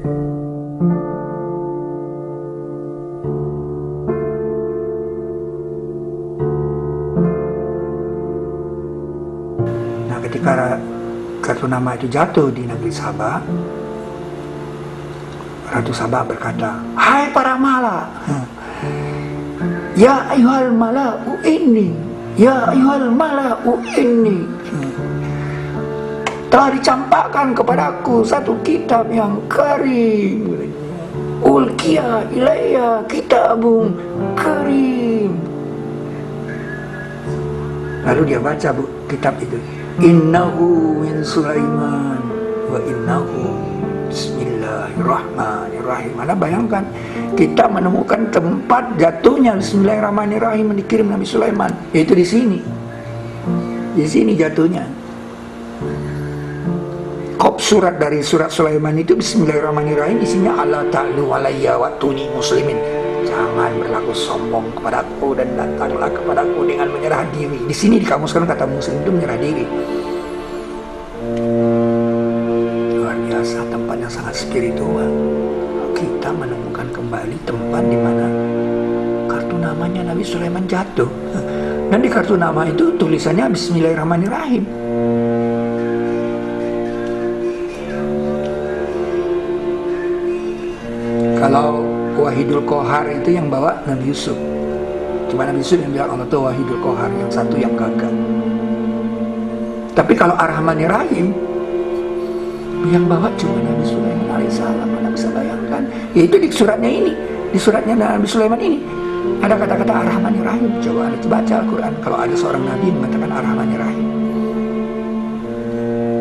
Nah, ketika kartu nama itu jatuh di negeri Sabah, Ratu Sabah berkata, "Hai para mala, ya ayuhal mala'u inni, ya ayuhal mala'u inni, telah dicampakkan kepadaku satu kitab yang karim, ulkiya ilayya kitabun karim." Lalu dia baca kitab itu, "Innahu min Sulaiman wa innahu Bismillahirrahmanirrahim." Anda bayangkan, kita menemukan tempat jatuhnya Bismillahirrahmanirrahim yang dikirim Nabi Sulaiman, yaitu di sini. Di sini jatuhnya. Kop surat dari surat Sulaiman itu Bismillahirrahmanirrahim, isinya "Alla ta'lu alayya wa'tuni muslimin." Jangan berlaku sombong kepadaku dan datanglah kepadaku dengan menyerah diri. Di sini di kamus sekarang kata muslim itu menyerah diri. Luar biasa, tempat yang sangat spiritual. Kita menemukan kembali tempat di mana kartu namanya Nabi Sulaiman jatuh. Dan di kartu nama itu tulisannya Bismillahirrahmanirrahim. Kalau Wahidul Kohar itu yang bawa Nabi Yusuf. Cuma Nabi Yusuf yang bilang Allah itu Wahidul Kohar, yang satu yang gagah. Tapi kalau Ar-Rahmanir-Rahim yang bawa cuma Nabi Sulaiman alaihissalam. Anda bisa bayangkan, yaitu di suratnya ini, di suratnya Nabi Sulaiman ini ada kata-kata Ar-Rahmanir-Rahim. Coba Anda baca Al-Quran, kalau ada seorang Nabi yang mengatakan Ar-Rahmanir-Rahim.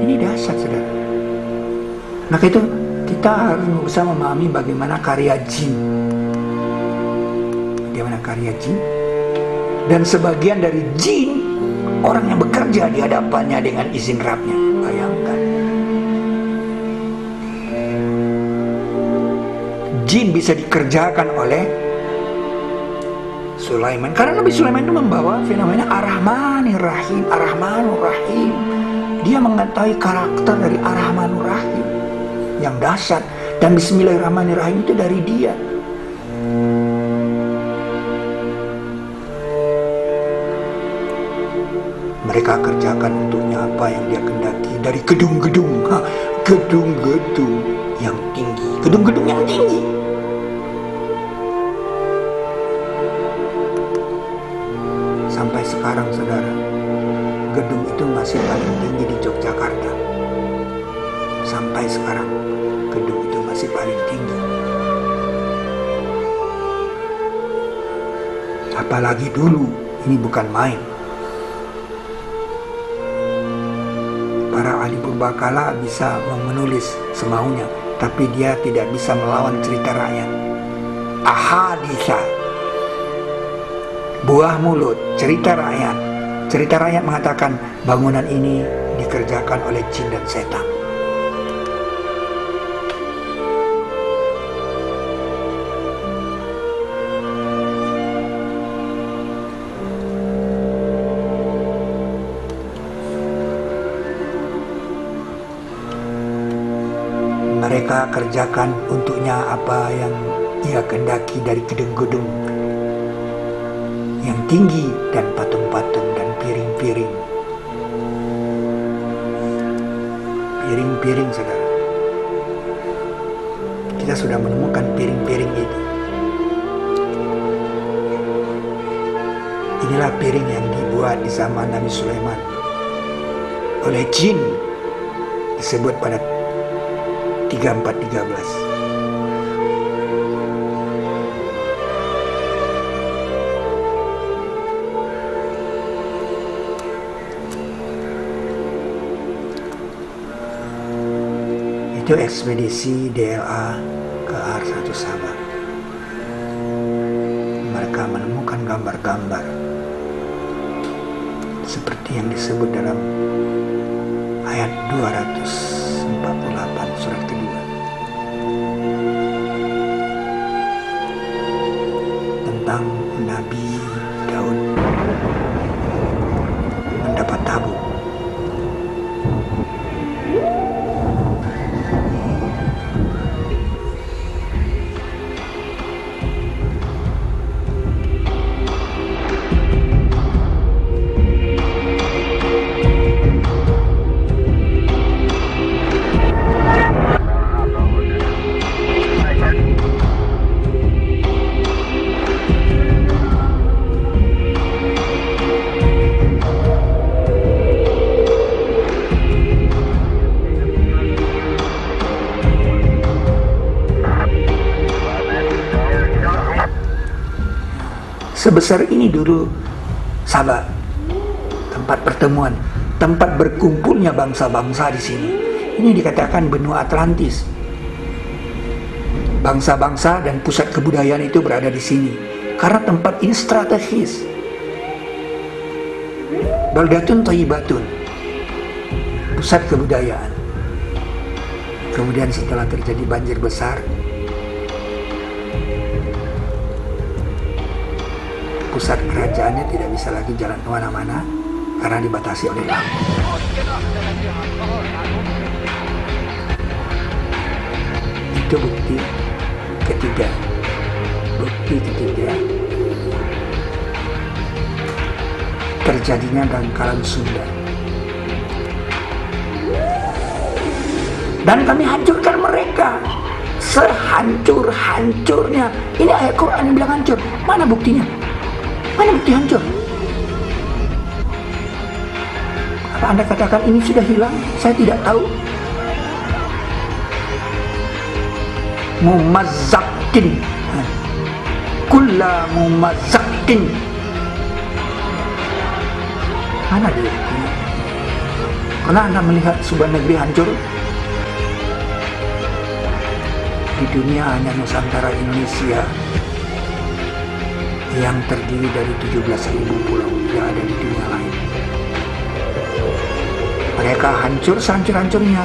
Ini dahsyat, saudara. Maka itu kita harus bisa memahami bagaimana karya jin. Bagaimana karya jin. Dan sebagian dari jin, orang yang bekerja di hadapannya dengan izin Rabbnya. Bayangkan. Jin bisa dikerjakan oleh Sulaiman. Karena Nabi Sulaiman itu membawa fenomena Ar-Rahmanir-Rahim. Ar-Rahmanur-Rahim. Dia mengetahui karakter dari Ar-Rahmanur-Rahim yang dahsyat, dan Bismillahirrahmanirrahim itu dari dia. Mereka kerjakan untuknya apa yang dia kehendaki dari gedung-gedung, gedung-gedung yang tinggi, gedung-gedung yang tinggi. Sampai sekarang, saudara, gedung itu masih paling tinggi di Yogyakarta. Sampai sekarang gedung itu masih paling tinggi. Apalagi dulu, ini bukan main. Para ahli purbakala bisa menulis semaunya, tapi dia tidak bisa melawan cerita rakyat. Ahaditha, buah mulut, cerita rakyat. Cerita rakyat mengatakan bangunan ini dikerjakan oleh jin dan setan. Mereka kerjakan untuknya apa yang ia kehendaki dari gedung-gedung yang tinggi dan patung-patung dan piring-piring. Piring-piring, saudara. Kita sudah menemukan piring-piring itu. Inilah piring yang dibuat di zaman Nabi Sulaiman oleh jin, disebut pada 3413. Itu ekspedisi DLA ke R1 Sabah. Mereka menemukan gambar-gambar seperti yang disebut dalam ayat 248 surat kedua tentang Nabi Daud mendapat tabut. Sebesar ini dulu Sabah, tempat pertemuan, tempat berkumpulnya bangsa-bangsa di sini. Ini dikatakan benua Atlantis. Bangsa-bangsa dan pusat kebudayaan itu berada di sini karena tempat ini strategis. Baldatun Thayyibatun, pusat kebudayaan. Kemudian setelah terjadi banjir besar, pusat kerajaannya tidak bisa lagi jalan kemana-mana karena dibatasi oleh laut. Itu bukti ketiga. Bukti ketiga terjadinya Bangkalan Sunda. Dan kami hancurkan mereka sehancur-hancurnya. Ini ayat Quran yang bilang hancur. Mana buktinya? Mana bukti hancur? Apa Anda katakan ini sudah hilang? Saya tidak tahu. Mumazzakin, kulla mumazzakin. Mana dia? Pernah Anda melihat sebuah negeri hancur? Di dunia hanya Nusantara Indonesia yang terdiri dari 17.000 pulau, tidak ada di dunia lain. Mereka hancur sehancur-hancurnya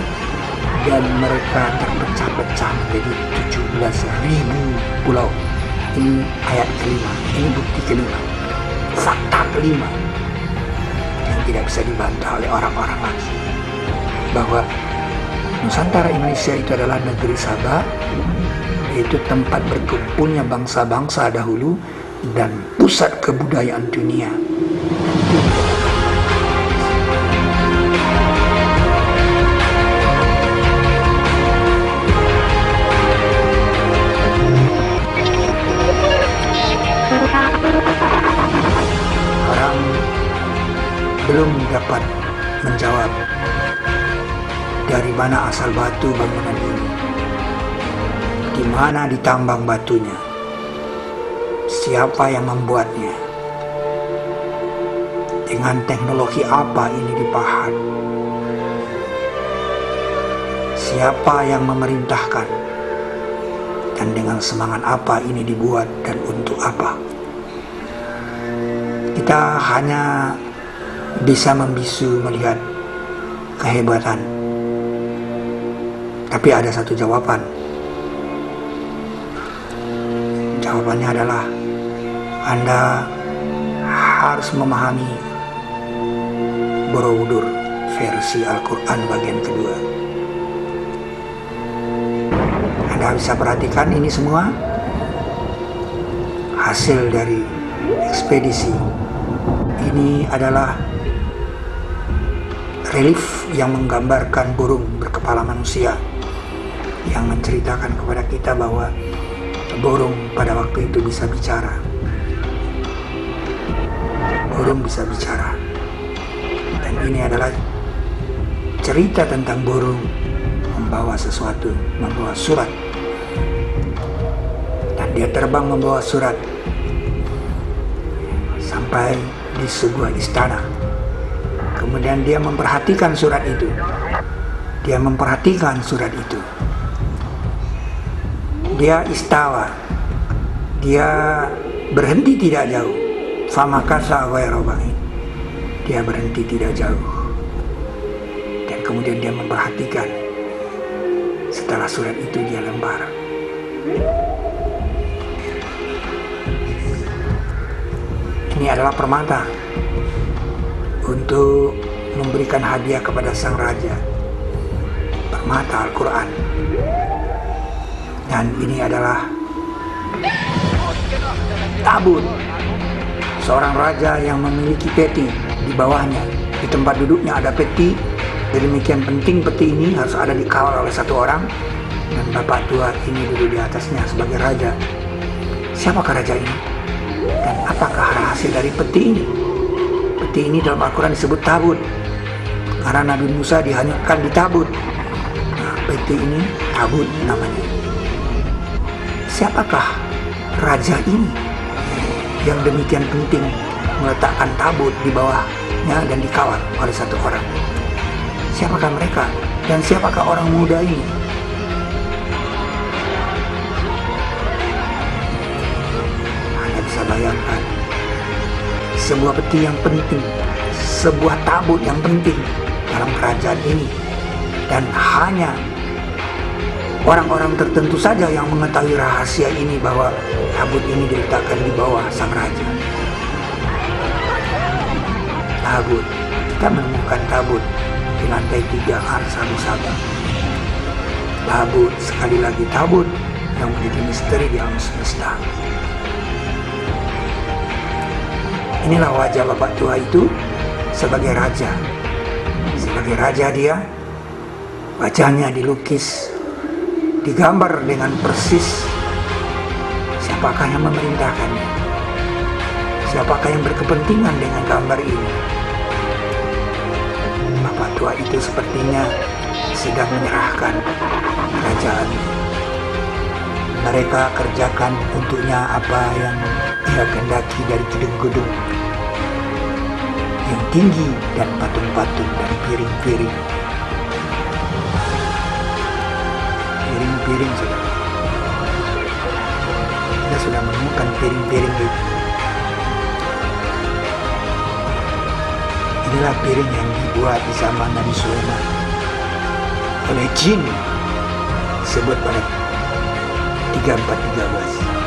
dan mereka terpecah-pecah menjadi 17.000 pulau. Ini ayat kelima, ini bukti kelima, fakta kelima yang tidak bisa dibantah oleh orang-orang lagi, bahwa Nusantara Indonesia itu adalah negeri Sabah, yaitu tempat berkumpulnya bangsa-bangsa dahulu dan pusat kebudayaan dunia. Orang belum dapat menjawab dari mana asal batu bangunan ini, di mana ditambang batunya, siapa yang membuatnya, dengan teknologi apa ini dipahat, siapa yang memerintahkan, dan dengan semangat apa ini dibuat dan untuk apa. Kita hanya bisa membisu melihat kehebatan. Tapi ada satu jawaban. Jawabannya adalah Anda harus memahami Borobudur versi Al-Quran bagian kedua. Anda bisa perhatikan ini semua hasil dari ekspedisi. Ini adalah relief yang menggambarkan burung berkepala manusia, yang menceritakan kepada kita bahwa burung pada waktu itu bisa bicara. Burung bisa bicara. Dan ini adalah cerita tentang burung membawa sesuatu, membawa surat. Dan dia terbang membawa surat sampai di sebuah istana. Kemudian dia memperhatikan surat itu. Dia memperhatikan surat itu. Dia istawa, dia berhenti tidak jauh. Famakasa wairoba'in, dia berhenti tidak jauh. Dan kemudian dia memperhatikan. Setelah surat itu dia lembar. Ini adalah permata untuk memberikan hadiah kepada sang raja. Permata Al-Quran. Dan ini adalah tabut seorang raja yang memiliki peti di bawahnya. Di tempat duduknya ada peti. Demikian penting peti ini harus ada dikawal oleh satu orang. Dan bapak tua ini duduk di atasnya sebagai raja. Siapakah raja ini? Dan apakah hasil dari peti ini? Peti ini dalam Al-Quran disebut tabut, karena Nabi Musa dihanyutkan di tabut. Nah, peti ini tabut namanya. Siapakah raja ini? yang demikian penting meletakkan tabut di bawahnya dan dikawal oleh satu orang? Siapakah mereka dan siapakah orang muda ini? Anda bisa bayangkan sebuah peti yang penting, sebuah tabut yang penting dalam kerajaan ini, dan hanya orang-orang tertentu saja yang mengetahui rahasia ini bahwa tabut ini diletakkan di bawah sang raja. Tabut, kita menemukan tabut di lantai 3 Arsa Nusaba. Tabut, sekali lagi tabut yang menjadi misteri di alam semesta. Inilah wajah bapak tua itu sebagai raja. Sebagai raja dia, wajahnya dilukis, digambar dengan persis siapakah yang memerintahkannya, siapakah yang berkepentingan dengan gambar ini. Bapak tua itu sepertinya sedang menyerahkan kerajaan. Mereka kerjakan untuknya apa yang ia kehendaki dari gedung-gedung yang tinggi dan patung-patung dan piring-piring. Piring-piring sudah. Kita sudah menemukan piring-piring itu. Inilah piring yang dibuat di zaman Nabi Sulaiman oleh jin, disebut pada 3413.